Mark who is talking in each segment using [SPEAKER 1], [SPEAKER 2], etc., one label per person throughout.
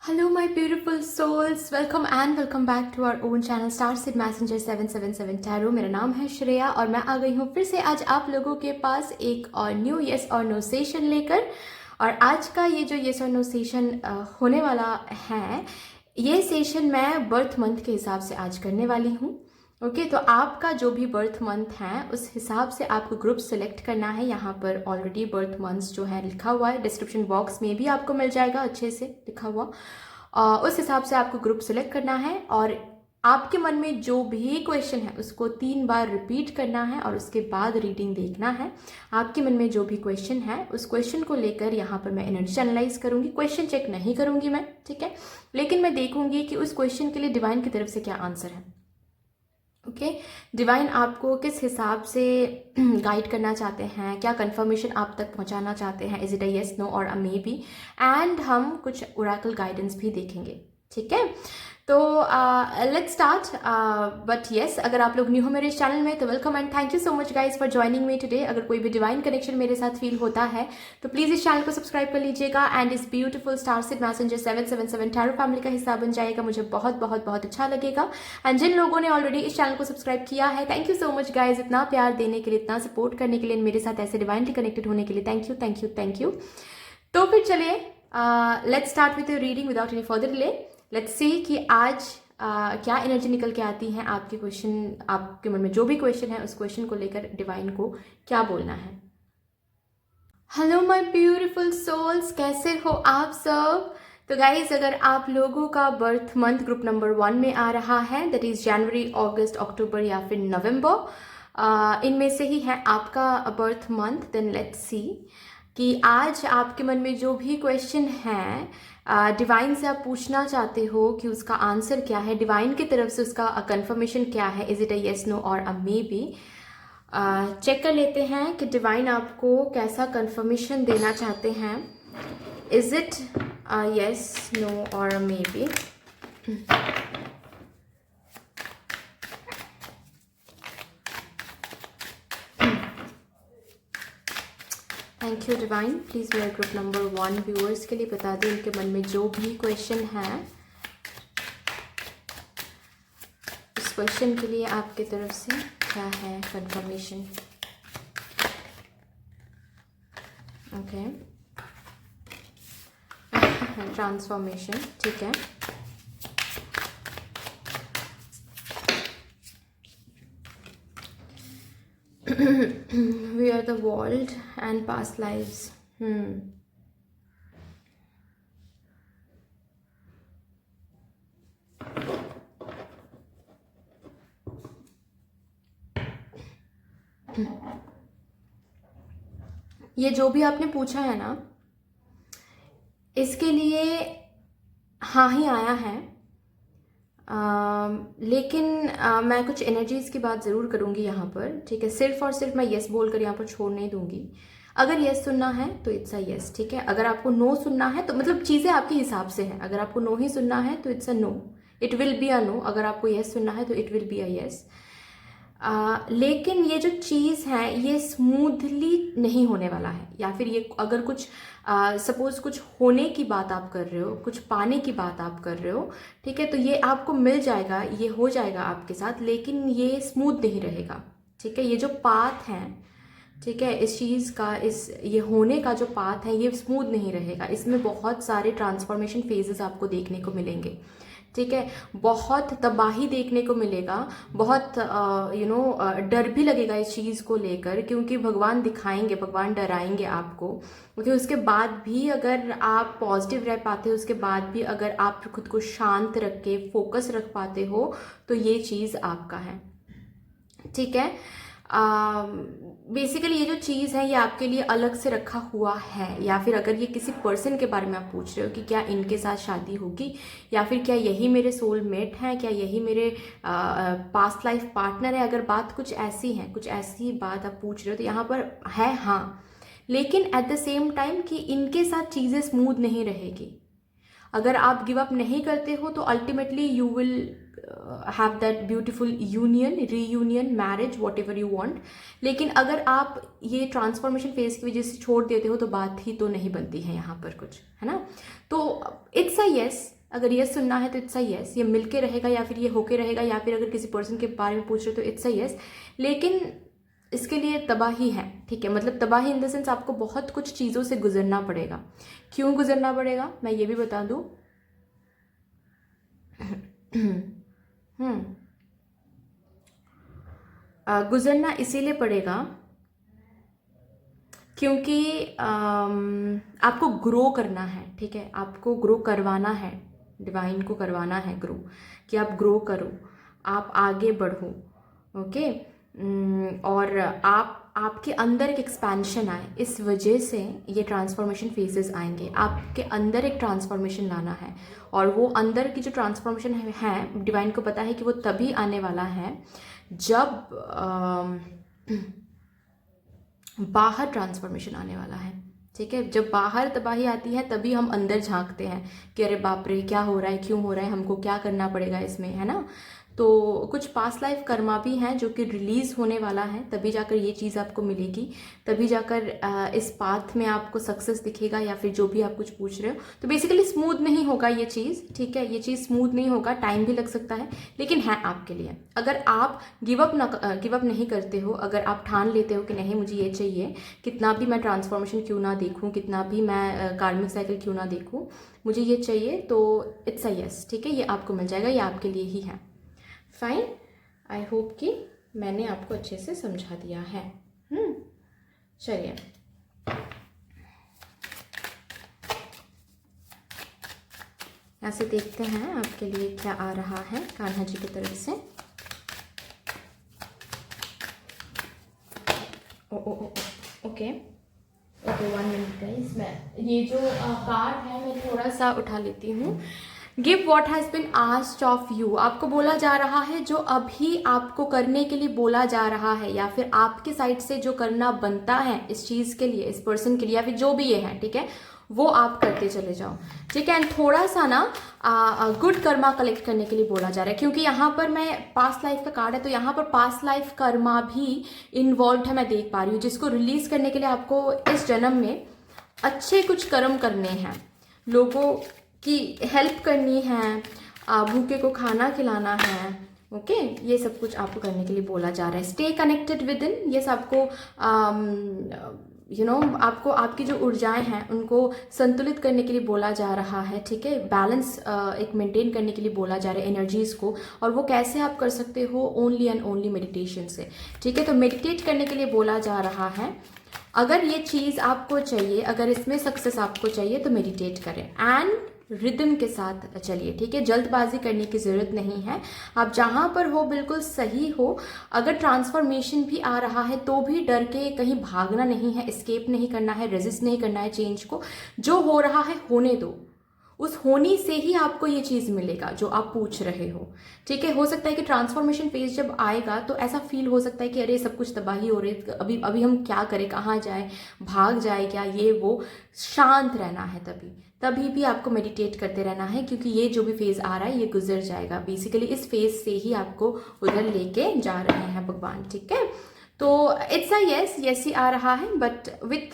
[SPEAKER 1] Hello, my beautiful souls. Welcome back to our own channel Starseed Messenger 777 Tarot. मेरा नाम है श्रेया और मैं आ गई हूँ फिर से आज आप लोगों के पास एक और न्यू येस और नो सेशन लेकर। और आज का ये जो येस और नो सेशन होने वाला है, ये सेशन मैं बर्थ मंथ के हिसाब से आज करने वाली हूँ। ओके, तो आपका जो भी बर्थ मंथ है उस हिसाब से आपको ग्रुप सेलेक्ट करना है। यहाँ पर ऑलरेडी बर्थ मंथ्स जो है लिखा हुआ है, डिस्क्रिप्शन बॉक्स में भी आपको मिल जाएगा अच्छे से लिखा हुआ। उस हिसाब से आपको ग्रुप सेलेक्ट करना है और आपके मन में जो भी क्वेश्चन है उसको 3 बार रिपीट करना है और उसके बाद रीडिंग देखना है। आपके मन में जो भी क्वेश्चन है उस क्वेश्चन को लेकर यहाँ पर मैं एनर्जी एनालाइज करूंगी। क्वेश्चन चेक नहीं करूंगी मैं, ठीक है, लेकिन मैं देखूंगी कि उस क्वेश्चन के लिए डिवाइन की तरफ से क्या आंसर है। ओके, डिवाइन आपको किस हिसाब से गाइड करना चाहते हैं, क्या कंफर्मेशन आप तक पहुंचाना चाहते हैं, is it a yes no or a may be. And हम कुछ ओरेकल गाइडेंस भी देखेंगे, ठीक है। तो लेट्स स्टार्ट। बट येस, अगर आप लोग न्यू हो मेरे इस चैनल में तो welcome and thank you so much guys for joining me today. अगर कोई भी डिवाइन कनेक्शन मेरे साथ फील होता है तो प्लीज इस चैनल को सब्सक्राइब कर लीजिएगा एंड इस ब्यूटीफुल स्टारसीड मैसेंजर 777 टैरो फैमिली का हिस्सा बन जाएगा। मुझे बहुत बहुत बहुत अच्छा लगेगा। एंड जिन लोगों ने ऑलरेडी इस चैनल को सब्सक्राइब किया है, thank you so much guys, इतना प्यार देने के लिए, इतना सपोर्ट करने के लिए, मेरे साथ ऐसे डिवाइनली कनेक्टेड होने के लिए thank you thank you thank you. तो फिर चलिए let's start with reading without any further delay. Let's see कि आज क्या एनर्जी निकल के आती है। आपके क्वेश्चन, आपके मन में जो भी क्वेश्चन है उस क्वेश्चन को लेकर डिवाइन को क्या बोलना है। हेलो माय ब्यूटीफुल सोल्स, कैसे हो आप सब। तो गाइज, अगर आप लोगों का बर्थ मंथ ग्रुप नंबर 1 में आ रहा है, दैट इज जनवरी, अगस्त, अक्टूबर या फिर नवंबर, इनमें से ही है आपका birth month, then let's see कि आज आपके मन में जो भी क्वेश्चन है डिवाइन से आप पूछना चाहते हो कि उसका आंसर क्या है, डिवाइन की तरफ से उसका कंफर्मेशन क्या है, is it a yes no or a may be. Check कर लेते हैं कि डिवाइन आपको कैसा कंफर्मेशन देना चाहते हैं। Is it a yes no or a maybe. Thank you Divine. Please मेरे ग्रुप नंबर 1 व्यूअर्स के लिए बता दें उनके मन में जो भी क्वेश्चन है उस क्वेश्चन के लिए आपकी तरफ से क्या है कंफर्मेशन। ओके, ट्रांसफॉर्मेशन, ठीक है। We are the world and past lives. ये जो भी आपने पूछा है ना, इसके लिए हाँ ही आया है। लेकिन मैं कुछ एनर्जीज की बात ज़रूर करूँगी यहाँ पर, ठीक है। सिर्फ और सिर्फ मैं येस बोलकर यहाँ पर छोड़ नहीं दूंगी। अगर येस सुनना है तो इट्स अ येस, ठीक है। अगर आपको नो सुनना है तो मतलब चीज़ें आपके हिसाब से हैं। अगर आपको नो ही सुनना है तो it's a no, it will be a no. अगर आपको येस सुनना है तो it will be a yes. लेकिन ये जो चीज़ है ये स्मूथली नहीं होने वाला है, या फिर ये अगर कुछ सपोज कुछ होने की बात आप कर रहे हो, कुछ पाने की बात आप कर रहे हो, ठीक है, तो ये आपको मिल जाएगा, ये हो जाएगा आपके साथ, लेकिन ये स्मूथ नहीं रहेगा, ठीक है। ये जो पाथ है, ठीक है, इस चीज़ का, इस ये होने का जो पाथ है ये स्मूथ नहीं रहेगा। इसमें बहुत सारे ट्रांसफॉर्मेशन फेजेस आपको देखने को मिलेंगे, ठीक है। बहुत तबाही देखने को मिलेगा, बहुत डर भी लगेगा इस चीज़ को लेकर, क्योंकि भगवान दिखाएंगे, भगवान डराएंगे आपको। क्योंकि उसके बाद भी अगर आप पॉजिटिव रह पाते हो, उसके बाद भी अगर आप खुद को शांत रख के फोकस रख पाते हो तो ये चीज़ आपका है, ठीक है। बेसिकली ये जो चीज़ है ये आपके लिए अलग से रखा हुआ है। या फिर अगर ये किसी पर्सन के बारे में आप पूछ रहे हो कि क्या इनके साथ शादी होगी, या फिर क्या यही मेरे सोलमेट हैं, क्या यही मेरे पास्ट लाइफ पार्टनर है, अगर बात कुछ ऐसी है, कुछ ऐसी बात आप पूछ रहे हो तो यहाँ पर है हाँ। लेकिन एट द सेम टाइम कि इनके साथ चीज़ें स्मूथ नहीं रहेगी। अगर आप गिव अप नहीं करते हो तो ultimately you will have that beautiful union, reunion, marriage, what ever you want. लेकिन अगर आप ये ट्रांसफॉर्मेशन फेज की वजह से छोड़ देते हो तो बात ही तो नहीं बनती है यहाँ पर कुछ, है ना। तो इट्स अ येस, अगर यस सुनना है तो इट्स अ यस, ये मिलके रहेगा या फिर ये होके रहेगा, या फिर अगर किसी पर्सन के बारे में पूछ रहे हो तो इट्स अ यस। लेकिन इसके लिए तबाही है, ठीक है, मतलब तबाही इन द सेंस आपको बहुत कुछ चीज़ों से गुजरना पड़ेगा। क्यों गुजरना पड़ेगा मैं ये भी बता दूँ। गुजरना इसीलिए पड़ेगा क्योंकि आपको ग्रो करना है, ठीक है, आपको ग्रो करवाना है, डिवाइन को करवाना है ग्रो, कि आप ग्रो करो, आप आगे बढ़ो, ओके। और आपके अंदर एक एक्सपेंशन आए, इस वजह से ये ट्रांसफॉर्मेशन फेजेस आएंगे। आपके अंदर एक ट्रांसफॉर्मेशन लाना है, और वो अंदर की जो ट्रांसफॉर्मेशन है डिवाइन को पता है कि वो तभी आने वाला है जब बाहर ट्रांसफॉर्मेशन आने वाला है, ठीक है। जब बाहर तबाही आती है तभी हम अंदर झांकते हैं कि अरे बाप रे क्या हो रहा है, क्यों हो रहा है, हमको क्या करना पड़ेगा इसमें, है ना। तो कुछ पास्ट लाइफ कर्मा भी हैं जो कि रिलीज़ होने वाला है, तभी जाकर ये चीज़ आपको मिलेगी, तभी जाकर इस पाथ में आपको सक्सेस दिखेगा, या फिर जो भी आप कुछ पूछ रहे हो। तो बेसिकली स्मूथ नहीं होगा ये चीज़, ठीक है, ये चीज़ स्मूथ नहीं होगा, टाइम भी लग सकता है, लेकिन है आपके लिए। अगर आप गिव अप नहीं करते हो, अगर आप ठान लेते हो कि नहीं मुझे ये चाहिए, कितना भी मैं ट्रांसफॉर्मेशन क्यों ना देखूँ, कितना भी मैं कार्मिक साइकिल क्यों ना देखूँ, मुझे ये चाहिए, तो इट्स अ यस, ठीक है, ये आपको मिल जाएगा, ये आपके लिए ही है। फाइन, आई होप कि मैंने आपको अच्छे से समझा दिया है। चलिए ऐसे देखते हैं आपके लिए क्या आ रहा है कान्हा जी की तरफ से। ओके 1 मिनट गाइस, मैं ये जो कार्ड है मैं थोड़ा सा उठा लेती हूँ। Give what has been asked of you, आपको बोला जा रहा है, जो अभी आपको करने के लिए बोला जा रहा है, या फिर आपके साइड से जो करना बनता है इस चीज़ के लिए, इस पर्सन के लिए, या फिर जो भी ये है, ठीक है, वो आप करते चले जाओ, ठीक है। एंड थोड़ा सा ना गुड कर्मा कलेक्ट करने के लिए बोला जा रहा है, क्योंकि यहाँ पर मैं पास्ट लाइफ का कार्ड है, तो यहाँ पर पास्ट लाइफ कर्मा भी इन्वॉल्व है, मैं देख पा रही हूँ, जिसको रिलीज करने के लिए आपको इस जन्म में अच्छे कुछ कर्म करने हैं, लोगों की हेल्प करनी है, भूखे को खाना खिलाना है, ओके, ये सब कुछ आपको करने के लिए बोला जा रहा है। स्टे कनेक्टेड विद इन, ये आपको आपको आपकी जो ऊर्जाएं हैं उनको संतुलित करने के लिए बोला जा रहा है, ठीक है, बैलेंस एक मेंटेन करने के लिए बोला जा रहा है एनर्जीज को। और वो कैसे आप कर सकते हो, ओनली एंड ओनली मेडिटेशन से, ठीक है। तो मेडिटेट करने के लिए बोला जा रहा है। अगर ये चीज़ आपको चाहिए, अगर इसमें सक्सेस आपको चाहिए तो मेडिटेट करें एंड रिदम के साथ चलिए, ठीक है, जल्दबाजी करने की ज़रूरत नहीं है। आप जहाँ पर हो बिल्कुल सही हो। अगर ट्रांसफॉर्मेशन भी आ रहा है तो भी डर के कहीं भागना नहीं है, एस्केप नहीं करना है, रेजिस्ट नहीं करना है चेंज को। जो हो रहा है होने दो, उस होनी से ही आपको ये चीज़ मिलेगा जो आप पूछ रहे हो, ठीक है। हो सकता है कि ट्रांसफॉर्मेशन फेज जब आएगा तो ऐसा फील हो सकता है कि अरे सब कुछ तबाही हो रही है, अभी हम क्या करें, कहाँ जाए, भाग जाए क्या, ये वो। शांत रहना है, तभी भी आपको मेडिटेट करते रहना है, क्योंकि ये जो भी फेज आ रहा है ये गुजर जाएगा। बेसिकली इस फेज से ही आपको उधर लेके जा रहे हैं भगवान, ठीक है। तो इट्स अ यस ही आ रहा है, but with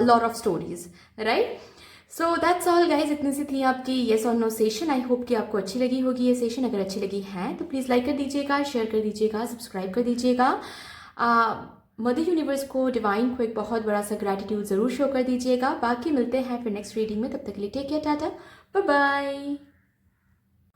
[SPEAKER 1] lot of stories, right. So that's all guys, इतनी सी थी आपकी येस और नो सेशन। आई होप कि आपको अच्छी लगी होगी ये सेशन। अगर अच्छी लगी है तो प्लीज़ लाइक कर दीजिएगा, शेयर कर दीजिएगा, सब्सक्राइब कर दीजिएगा। मदर यूनिवर्स को, डिवाइन को एक बहुत बड़ा सा ग्रैटिट्यूड ज़रूर शो कर दीजिएगा। बाकी मिलते हैं फिर नेक्स्ट रीडिंग में, तब तक के लिए take care, tata, bye bye.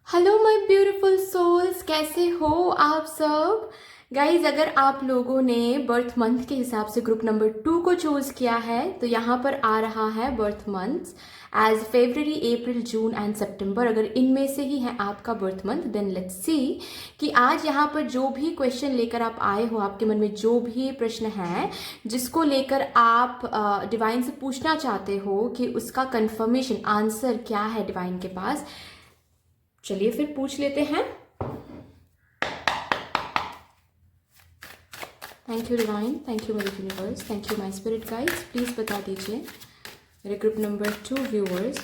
[SPEAKER 1] Hello my beautiful souls, कैसे हो आप सब गाइज। अगर आप लोगों ने बर्थ मंथ के हिसाब से ग्रुप नंबर 2 को चूज किया है तो यहाँ पर आ रहा है birth months as February, April, June and September. अगर इनमें से ही है आपका birth month, then let's see कि आज यहाँ पर जो भी क्वेश्चन लेकर आप आए हो, आपके मन में जो भी प्रश्न है जिसको लेकर आप डिवाइन से पूछना चाहते हो कि उसका कंफर्मेशन आंसर क्या है डिवाइन के पास, चलिए फिर पूछ लेते हैं। Thank you divine, thank you mother universe, thank you my spirit guides. Please बता दीजिए मेरे ग्रुप नंबर 2 व्यूअर्स,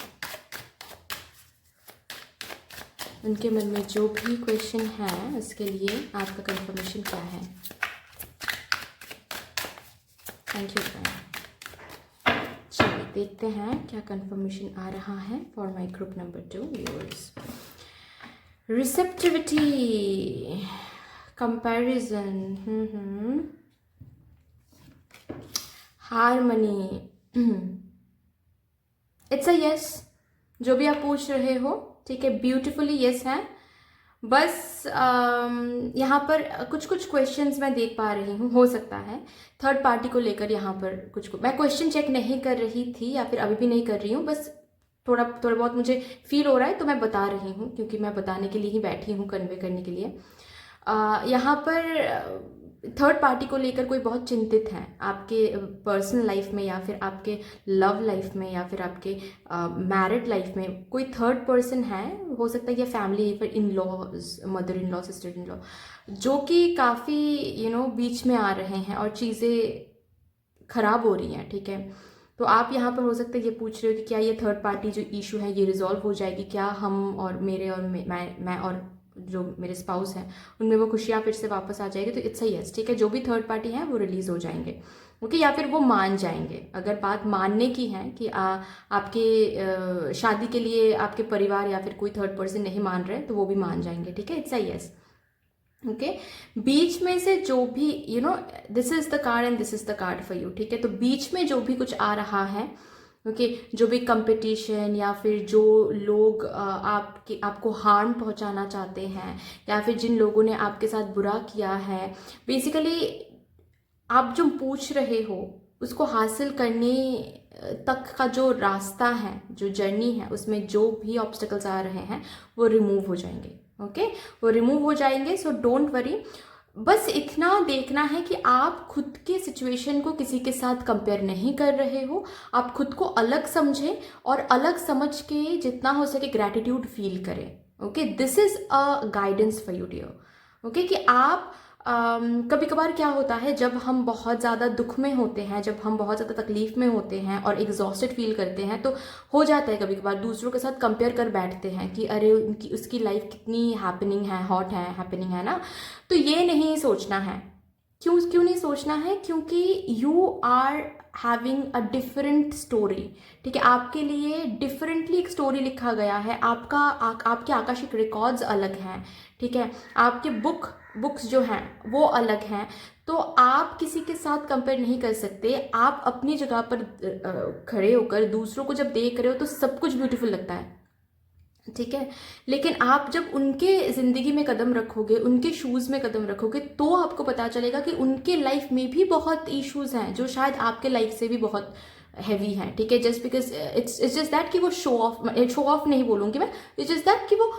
[SPEAKER 1] उनके मन में जो भी क्वेश्चन है उसके लिए आपका कंफर्मेशन क्या है। Thank you divine. चलिए देखते हैं क्या कंफर्मेशन आ रहा है for my group number 2 viewers. Receptivity, comparison, harmony, it's a yes. जो भी आप पूछ रहे हो, ठीक है, ब्यूटिफुली यस है। बस यहाँ पर कुछ कुछ क्वेश्चंस मैं देख पा रही हूँ, हो सकता है थर्ड पार्टी को लेकर यहाँ पर कुछ मैं क्वेश्चन चेक नहीं कर रही थी या फिर अभी भी नहीं कर रही हूँ, बस थोड़ा थोड़ा बहुत मुझे फील हो रहा है तो मैं बता रही हूँ, क्योंकि मैं बताने के लिए ही बैठी हूँ, कन्वे करने के लिए। यहाँ पर थर्ड पार्टी को लेकर कोई बहुत चिंतित है आपके पर्सनल लाइफ में या फिर आपके लव लाइफ में या फिर आपके मैरिड लाइफ में कोई थर्ड पर्सन है। हो सकता है ये फैमिली या फिर in laws, mother in law, sister in law, जो कि काफ़ी बीच में आ रहे हैं और चीज़ें खराब हो रही हैं, ठीक है। तो आप यहाँ पर हो सकता है ये पूछ रहे हो कि क्या ये थर्ड पार्टी जो इशू है ये रिजॉल्व हो जाएगी, क्या हम और मेरे और मैं और जो मेरे स्पाउस हैं उनमें वो खुशियाँ फिर से वापस आ जाएगी। तो इट्स अ यस, ठीक है। जो भी थर्ड पार्टी हैं वो रिलीज हो जाएंगे, ओके, या फिर वो मान जाएंगे। अगर बात मानने की है कि आपके शादी के लिए आपके परिवार या फिर कोई थर्ड पर्सन नहीं मान रहे तो वो भी मान जाएंगे, ठीक है। It's a yes, okay. बीच में से जो भी this is the card and this is the card for you, ठीक है। तो बीच में जो भी कुछ आ रहा है, ओके, जो भी कंपटीशन या फिर जो लोग आपको हार्म पहुंचाना चाहते हैं या फिर जिन लोगों ने आपके साथ बुरा किया है, बेसिकली आप जो पूछ रहे हो उसको हासिल करने तक का जो रास्ता है, जो जर्नी है, उसमें जो भी ऑब्स्टिकल्स आ रहे हैं वो रिमूव हो जाएंगे, ओके, वो रिमूव हो जाएंगे। So don't worry. बस इतना देखना है कि आप खुद के सिचुएशन को किसी के साथ कंपेयर नहीं कर रहे हो, आप खुद को अलग समझें और अलग समझ के जितना हो सके ग्रैटिट्यूड फील करें, okay. This is a guidance for you dear, okay. कि आप कभी कभार क्या होता है जब हम बहुत ज़्यादा दुख में होते हैं, जब हम बहुत ज़्यादा तकलीफ में होते हैं और एग्जॉस्टेड फील करते हैं, तो हो जाता है कभी कभार दूसरों के साथ कंपेयर कर बैठते हैं कि अरे उसकी लाइफ कितनी हैपनिंग है, हॉट है, हैपनिंग है ना। तो ये नहीं सोचना है। क्यों नहीं सोचना है? क्योंकि you are having a different story, ठीक है। आपके लिए डिफरेंटली एक स्टोरी लिखा गया है, आपके आकाशिक रिकॉर्ड्स अलग हैं, ठीक है। आपके बुक्स जो हैं वो अलग हैं। तो आप किसी के साथ कंपेयर नहीं कर सकते। आप अपनी जगह पर खड़े होकर दूसरों को जब देख रहे हो तो सब कुछ ब्यूटीफुल लगता है, ठीक है। लेकिन आप जब उनके ज़िंदगी में कदम रखोगे, उनके शूज़ में कदम रखोगे, तो आपको पता चलेगा कि उनके लाइफ में भी बहुत इश्यूज़ हैं जो शायद आपके लाइफ से भी बहुत हैवी हैं, ठीक है। Just because it's just that कि वो शो ऑफ नहीं बोलूँगी मैं, इट्स जस्ट दैट कि वो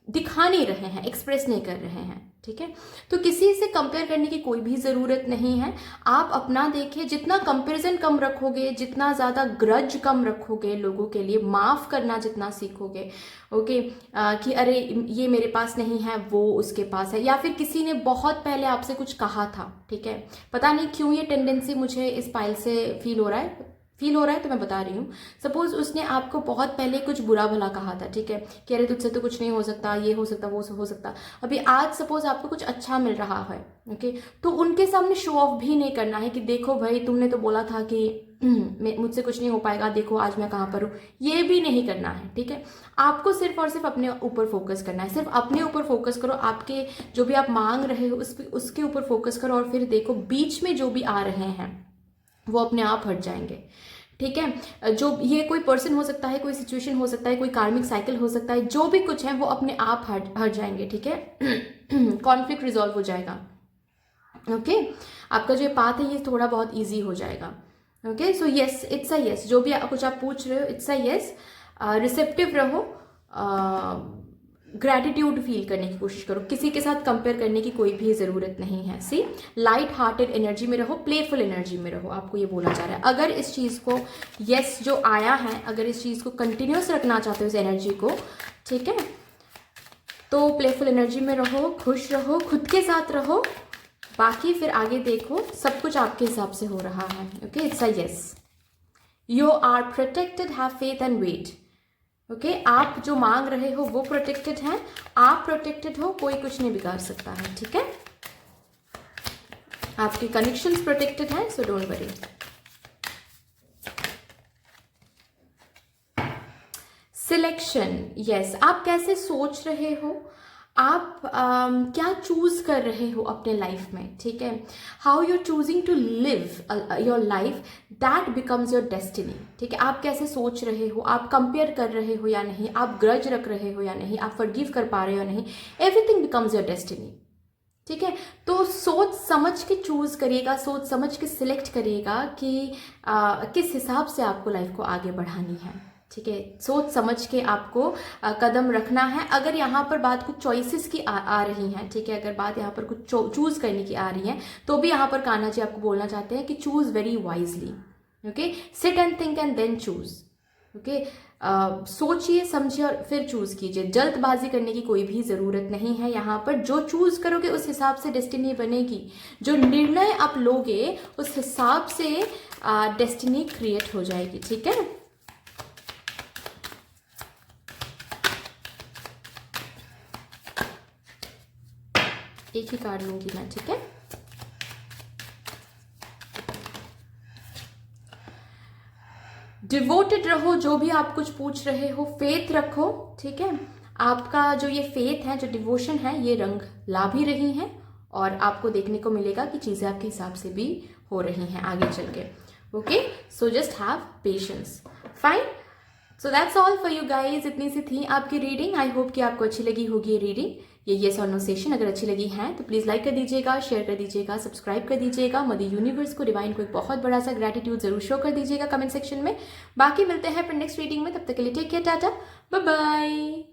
[SPEAKER 1] दिखा नहीं रहे हैं, एक्सप्रेस नहीं कर रहे हैं, ठीक है। तो किसी से कंपेयर करने की कोई भी ज़रूरत नहीं है। आप अपना देखिए, जितना कंपैरिजन कम रखोगे, जितना ज़्यादा ग्रज कम रखोगे लोगों के लिए, माफ़ करना जितना सीखोगे, ओके, कि अरे ये मेरे पास नहीं है वो उसके पास है, या फिर किसी ने बहुत पहले आपसे कुछ कहा था, ठीक है। पता नहीं क्यों ये टेंडेंसी मुझे इस पाइल से फील हो रहा है तो मैं बता रही हूँ। सपोज उसने आपको बहुत पहले कुछ बुरा भला कहा था, ठीक है, कि अरे तुझसे तो कुछ नहीं हो सकता, ये हो सकता, वो हो सकता। अभी आज सपोज आपको कुछ अच्छा मिल रहा है, ओके, तो उनके सामने शो ऑफ भी नहीं करना है कि देखो भाई तुमने तो बोला था कि मुझसे कुछ नहीं हो पाएगा, देखो आज मैं कहाँ पर हूँ। ये भी नहीं करना है, ठीक है। आपको सिर्फ और सिर्फ अपने ऊपर फोकस करना है। सिर्फ अपने ऊपर फोकस करो, आपके जो भी आप मांग रहे हो उसके ऊपर फोकस करो, और फिर देखो बीच में जो भी आ रहे हैं वो अपने आप हट जाएंगे, ठीक है। जो ये कोई पर्सन हो सकता है, कोई सिचुएशन हो सकता है, कोई कार्मिक साइकिल हो सकता है, जो भी कुछ है वो अपने आप हट जाएंगे, ठीक है। कॉन्फ्लिक्ट रिजॉल्व हो जाएगा, ओके। आपका जो पाथ है ये थोड़ा बहुत ईजी हो जाएगा, okay. So yes, it's a yes. जो भी कुछ आप पूछ रहे हो, इट्स अ यस। रिसेप्टिव रहो, ग्रैटिट्यूड फील करने की कोशिश करो, किसी के साथ कंपेयर करने की कोई भी ज़रूरत नहीं है। सी, लाइट हार्टेड एनर्जी में रहो, प्लेफुल एनर्जी में रहो, आपको ये बोला जा रहा है। अगर इस चीज़ को यस जो आया है, अगर इस चीज़ को कंटिन्यूस रखना चाहते हो, इस एनर्जी को, ठीक है, तो प्लेफुल एनर्जी में रहो, खुश रहो, खुद के साथ रहो, बाकी फिर आगे देखो, सब कुछ आपके हिसाब से हो रहा है, okay. It's a yes. You are protected, have faith and wait, okay. आप जो मांग रहे हो वो प्रोटेक्टेड है, आप प्रोटेक्टेड हो, कोई कुछ नहीं बिगाड़ सकता है, ठीक है। आपके कनेक्शंस प्रोटेक्टेड हैं, so don't worry. Reflection, yes, आप कैसे सोच रहे हो, आप क्या चूज कर रहे हो अपने लाइफ में, ठीक है। How you are choosing to live your life, that becomes your destiny, ठीक है। आप कैसे सोच रहे हो, आप कंपेयर कर रहे हो या नहीं, आप ग्रज रख रहे हो या नहीं, आप फॉरगिव कर पा रहे हो या नहीं, एवरीथिंग बिकम्स योर डेस्टिनी, ठीक है। तो सोच समझ के चूज करिएगा, सोच समझ के सिलेक्ट करिएगा कि किस हिसाब से आपको लाइफ को आगे बढ़ानी है, ठीक है। सोच समझ के आपको कदम रखना है। अगर यहाँ पर बात कुछ चॉइसेस की आ रही हैं, ठीक है, अगर बात यहाँ पर कुछ चूज करने की आ रही है, तो भी यहाँ पर कान्हा जी आपको बोलना चाहते हैं कि choose very wisely, okay. Sit and think and then choose, okay. सोचिए समझिए और फिर चूज कीजिए। जल्दबाजी करने की कोई भी जरूरत नहीं है। यहाँ पर जो चूज करोगे उस हिसाब से डेस्टिनी बनेगी, जो निर्णय आप लोगे उस हिसाब से डेस्टिनी क्रिएट हो जाएगी, ठीक है। एक ही कार्ड लूंगी मैं, ठीक है। डिवोटेड रहो, जो भी आप कुछ पूछ रहे हो, फेथ रखो, ठीक है। आपका जो ये फेथ है, जो डिवोशन है, ये रंग ला भी रही हैं और आपको देखने को मिलेगा कि चीजें आपके हिसाब से भी हो रही हैं आगे चल के, okay. So just have patience, fine. So that's all for you guys. इतनी सी थी आपकी रीडिंग। आई होप कि आपको अच्छी लगी होगी ये रीडिंग, ये येस और नो सेशन। अगर अच्छी लगी है तो प्लीज़ लाइक कर दीजिएगा, शेयर कर दीजिएगा, सब्सक्राइब कर दीजिएगा। मदर यूनिवर्स को, डिवाइन को एक बहुत बड़ा सा ग्रेटिट्यूड जरूर शो कर दीजिएगा कमेंट सेक्शन में। बाकी मिलते हैं फिर नेक्स्ट रीडिंग में, तब तक के लिए take care, tata, bye bye.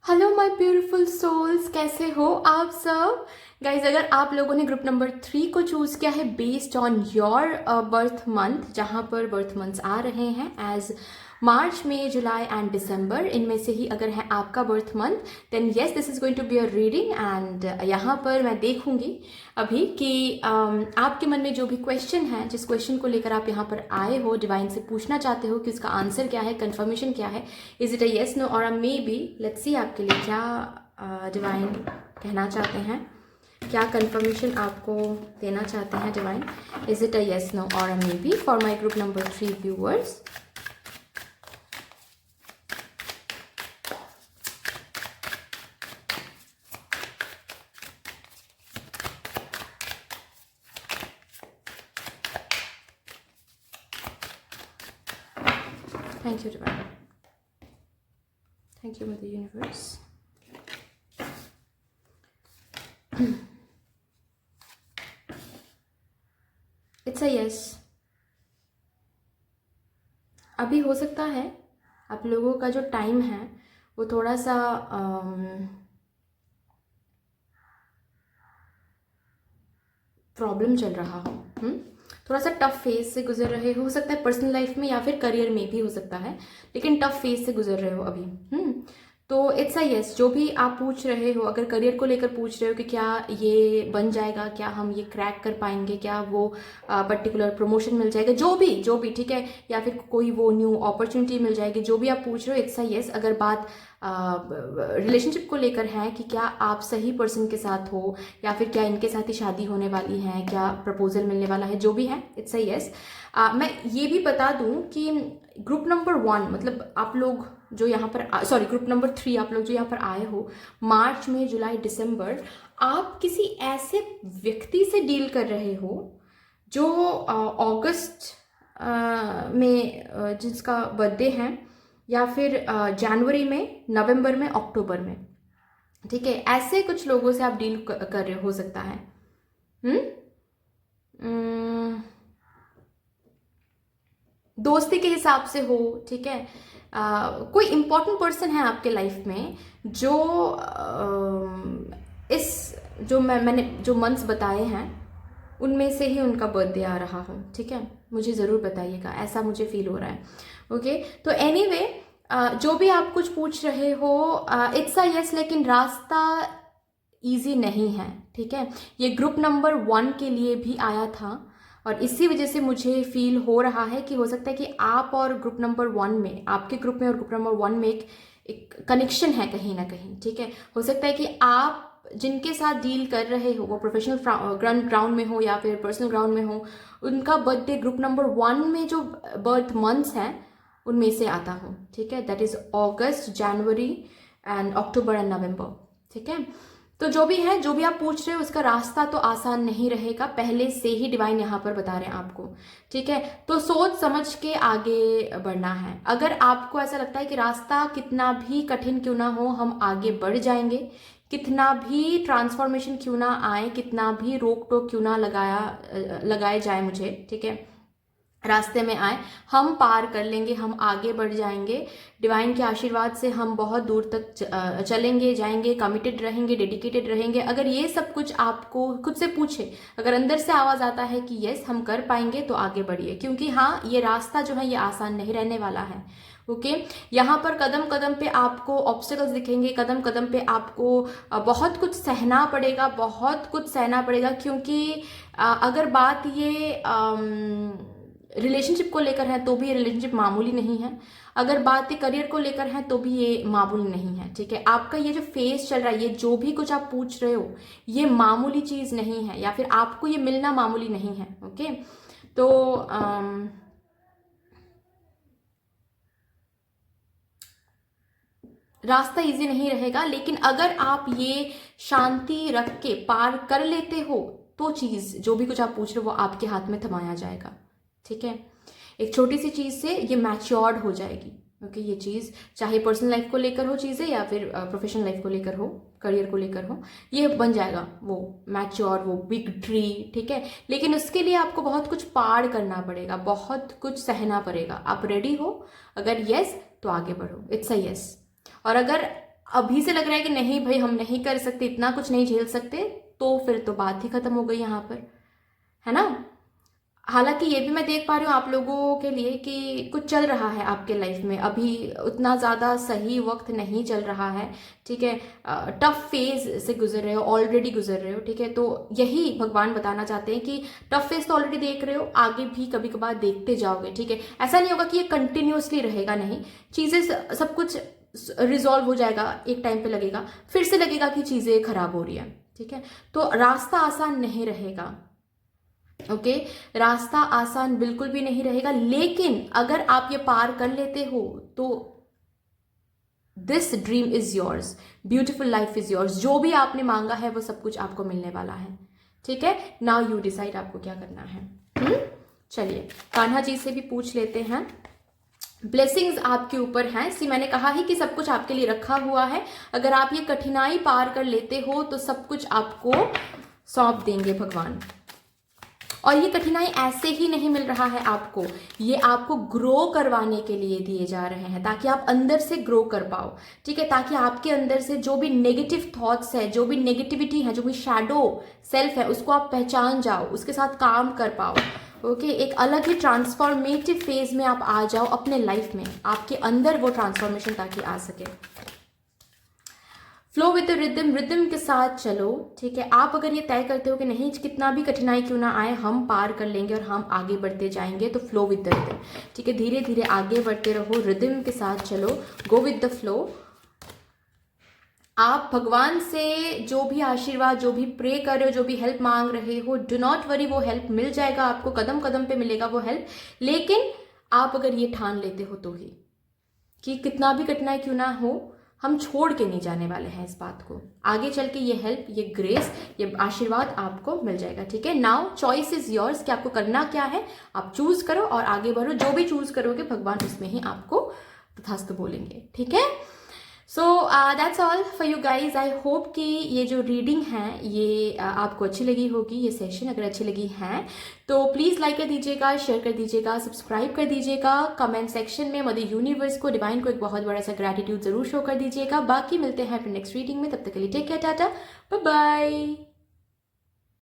[SPEAKER 1] Hello my beautiful souls, कैसे हो आप सब गाइज। अगर आप लोगों ने ग्रुप नंबर 3 को चूज किया है based on your birth month, जहां पर बर्थ मंथ्स आ रहे हैं as March, May, July and दिसंबर, इनमें से ही अगर है आपका birth month, then yes this is going to be a reading. And यहाँ पर मैं देखूंगी अभी कि आपके मन में जो भी क्वेश्चन है, जिस क्वेश्चन को लेकर आप यहाँ पर आए हो, डिवाइन से पूछना चाहते हो कि उसका आंसर क्या है, कंफर्मेशन क्या है, is it a yes, no or a may be. Let's see आपके लिए क्या डिवाइन कहना चाहते हैं, क्या कंफर्मेशन आपको देना चाहते हैं Divine. Is it a yes, no or a maybe for my group number 3 viewers. Thank you, Divine. Thank you, Mother Universe. It's a yes. अभी हो सकता है आप लोगों का जो टाइम है वो थोड़ा सा प्रॉब्लम चल रहा हो, थोड़ा सा टफ फेज से गुजर रहे हो सकता है पर्सनल लाइफ में या फिर करियर में भी हो सकता है, लेकिन टफ फेज से गुजर रहे हो अभी। तो इट्स अ यस। जो भी आप पूछ रहे हो, अगर करियर को लेकर पूछ रहे हो कि क्या ये बन जाएगा, क्या हम ये क्रैक कर पाएंगे, क्या वो पर्टिकुलर प्रमोशन मिल जाएगा, जो भी ठीक है, या फिर कोई वो न्यू अपॉर्चुनिटी मिल जाएगी, जो भी आप पूछ रहे हो इट्स अ यस। अगर बात रिलेशनशिप को लेकर है कि क्या आप सही पर्सन के साथ हो या फिर क्या इनके साथ ही शादी होने वाली है, क्या प्रपोजल मिलने वाला है, जो भी है इट्स अ यस। मैं ये भी बता दूं कि ग्रुप नंबर 1 मतलब आप लोग जो यहाँ पर सॉरी ग्रुप नंबर 3 आप लोग जो यहाँ पर आए हो मार्च में, जुलाई, दिसंबर, आप किसी ऐसे व्यक्ति से डील कर रहे हो जो अगस्त में जिसका बर्थडे है, या फिर जनवरी में, नवंबर में, अक्टूबर में, ठीक है। ऐसे कुछ लोगों से आप डील कर रहे हो सकता है। दोस्ती के हिसाब से हो, ठीक है। कोई इंपॉर्टेंट पर्सन है आपके लाइफ में जो इस जो मैंने जो मंथ्स बताए हैं उनमें से ही उनका बर्थडे आ रहा हो, ठीक है। मुझे ज़रूर बताइएगा, ऐसा मुझे फील हो रहा है, ओके। तो एनीवे जो भी आप कुछ पूछ रहे हो इट्स अ यस, लेकिन रास्ता इजी नहीं है, ठीक है। ये ग्रुप नंबर 1 के लिए भी आया था और इसी वजह से मुझे फील हो रहा है कि हो सकता है कि आप और ग्रुप नंबर 1 में, आपके ग्रुप में और ग्रुप नंबर 1 में एक कनेक्शन है कहीं ना कहीं, ठीक है। हो सकता है कि आप जिनके साथ डील कर रहे हो वो प्रोफेशनल ग्राउंड में हो या फिर पर्सनल ग्राउंड में हो, उनका बर्थडे ग्रुप नंबर 1 में जो बर्थ मंथ्स हैं उनमें से आता हूँ, ठीक है। That is August, January and October and November, ठीक है। तो जो भी है, जो भी आप पूछ रहे हो, उसका रास्ता तो आसान नहीं रहेगा, पहले से ही डिवाइन यहाँ पर बता रहे हैं आपको, ठीक है। तो सोच समझ के आगे बढ़ना है। अगर आपको ऐसा लगता है कि रास्ता कितना भी कठिन क्यों ना हो, हम आगे बढ़ जाएंगे, कितना भी ट्रांसफॉर्मेशन क्यों ना आए, कितना भी रोक टोक क्यों ना लगाए जाए मुझे, ठीक है, रास्ते में आए, हम पार कर लेंगे, हम आगे बढ़ जाएंगे। डिवाइन के आशीर्वाद से हम बहुत दूर तक चलेंगे, जाएंगे, कमिटेड रहेंगे, डेडिकेटेड रहेंगे। अगर ये सब कुछ आपको खुद से पूछे, अगर अंदर से आवाज आता है कि यस हम कर पाएंगे, तो आगे बढ़िए, क्योंकि हाँ, ये रास्ता जो है ये आसान नहीं रहने वाला है। ओके, यहाँ पर कदम कदम पे आपको ऑब्स्टिकल्स दिखेंगे, कदम कदम पे आपको बहुत कुछ सहना पड़ेगा, बहुत कुछ सहना पड़ेगा, क्योंकि अगर बात ये रिलेशनशिप को लेकर है तो भी ये रिलेशनशिप मामूली नहीं है, अगर बात ये करियर को लेकर है तो भी ये मामूली नहीं है, ठीक है। आपका ये जो फेस चल रहा है, ये जो भी कुछ आप पूछ रहे हो, ये मामूली चीज नहीं है, या फिर आपको ये मिलना मामूली नहीं है। ओके, तो रास्ता इजी नहीं रहेगा, लेकिन अगर आप ये शांति रख के पार कर लेते हो, तो चीज जो भी कुछ आप पूछ रहे हो वो आपके हाथ में थमाया जाएगा, ठीक है। एक छोटी सी चीज से ये मैच्योर्ड हो जाएगी। ओके, ये चीज चाहे पर्सनल लाइफ को लेकर हो चीजें, या फिर प्रोफेशनल लाइफ को लेकर हो, करियर को लेकर हो, ये बन जाएगा वो मैच्योर, वो बिग ट्री, ठीक है। लेकिन उसके लिए आपको बहुत कुछ पार करना पड़ेगा, बहुत कुछ सहना पड़ेगा। आप रेडी हो? अगर यस तो आगे बढ़ो, इट्स अ यस। और अगर अभी से लग रहा है कि नहीं भाई हम नहीं कर सकते, इतना कुछ नहीं झेल सकते, तो फिर तो बात ही खत्म हो गई यहाँ पर, है ना। हालांकि ये भी मैं देख पा रही हूँ आप लोगों के लिए कि कुछ चल रहा है आपके लाइफ में, अभी उतना ज़्यादा सही वक्त नहीं चल रहा है, ठीक है। टफ फेज से गुजर रहे हो, ऑलरेडी गुजर रहे हो, ठीक है। तो यही भगवान बताना चाहते हैं कि टफ फेज तो ऑलरेडी देख रहे हो, आगे भी कभी कभार देखते जाओगे, ठीक है। ऐसा नहीं होगा कि ये कंटिन्यूसली रहेगा, नहीं, चीज़ें सब कुछ रिजॉल्व हो जाएगा, एक टाइम पे लगेगा, फिर से लगेगा कि चीज़ें खराब हो रही है, ठीक है। तो रास्ता आसान नहीं रहेगा, ओके, रास्ता आसान बिल्कुल भी नहीं रहेगा, लेकिन अगर आप ये पार कर लेते हो तो this dream is yours, beautiful life is yours. जो भी आपने मांगा है वो सब कुछ आपको मिलने वाला है, ठीक है। नाउ यू डिसाइड आपको क्या करना है। चलिए कान्हा जी से भी पूछ लेते हैं। ब्लेसिंग्स आपके ऊपर हैं। सी मैंने कहा ही कि सब कुछ आपके लिए रखा हुआ है, अगर आप ये कठिनाई पार कर लेते हो तो सब कुछ आपको सौंप देंगे भगवान। और ये कठिनाई ऐसे ही नहीं मिल रहा है आपको, ये आपको ग्रो करवाने के लिए दिए जा रहे हैं, ताकि आप अंदर से ग्रो कर पाओ, ठीक है। ताकि आपके अंदर से जो भी नेगेटिव थॉट्स है, जो भी नेगेटिविटी है, जो भी शैडो सेल्फ है, उसको आप पहचान जाओ, उसके साथ काम कर पाओ। ओके, एक अलग ही ट्रांसफॉर्मेटिव फेज में आप आ जाओ अपने लाइफ में, आपके अंदर वो ट्रांसफॉर्मेशन ताकि आ सके। Flow with the rhythm, rhythm के साथ चलो, ठीक है। आप अगर ये तय करते हो कि नहीं कितना भी कठिनाई क्यों ना आए हम पार कर लेंगे और हम आगे बढ़ते जाएंगे, तो फ्लो विद द रिदम, ठीक है। धीरे धीरे आगे बढ़ते रहो, रिदम के साथ चलो, गो विद द फ्लो। आप भगवान से जो भी आशीर्वाद, जो भी प्रे कर रहे हो, जो भी हेल्प मांग रहे हो, डू नॉट वरी, वो हेल्प मिल जाएगा आपको, कदम कदम पे मिलेगा वो हेल्प। लेकिन आप अगर ये ठान लेते हो तो ही कि कितना भी कठिनाई क्यों ना हो, हम छोड़ के नहीं जाने वाले हैं इस बात को, आगे चल के ये हेल्प, ये ग्रेस, ये आशीर्वाद आपको मिल जाएगा, ठीक है। नाउ चॉइस इज योर्स कि आपको करना क्या है, आप चूज करो और आगे बढ़ो। जो भी चूज करोगे भगवान उसमें ही आपको तथास्तु बोलेंगे, ठीक है। So that's all for you guys. I hope कि ये जो रीडिंग है ये आपको अच्छी लगी होगी, ये सेशन अगर अच्छी लगी है तो प्लीज़ लाइक कर दीजिएगा, शेयर कर दीजिएगा, सब्सक्राइब कर दीजिएगा, कमेंट सेक्शन में मदर यूनिवर्स को, डिवाइन को एक बहुत बड़ा सा ग्रैटिट्यूड जरूर शो कर दीजिएगा। बाकी मिलते हैं फिर नेक्स्ट रीडिंग में, तब तक के लिए take care, tata, bye bye.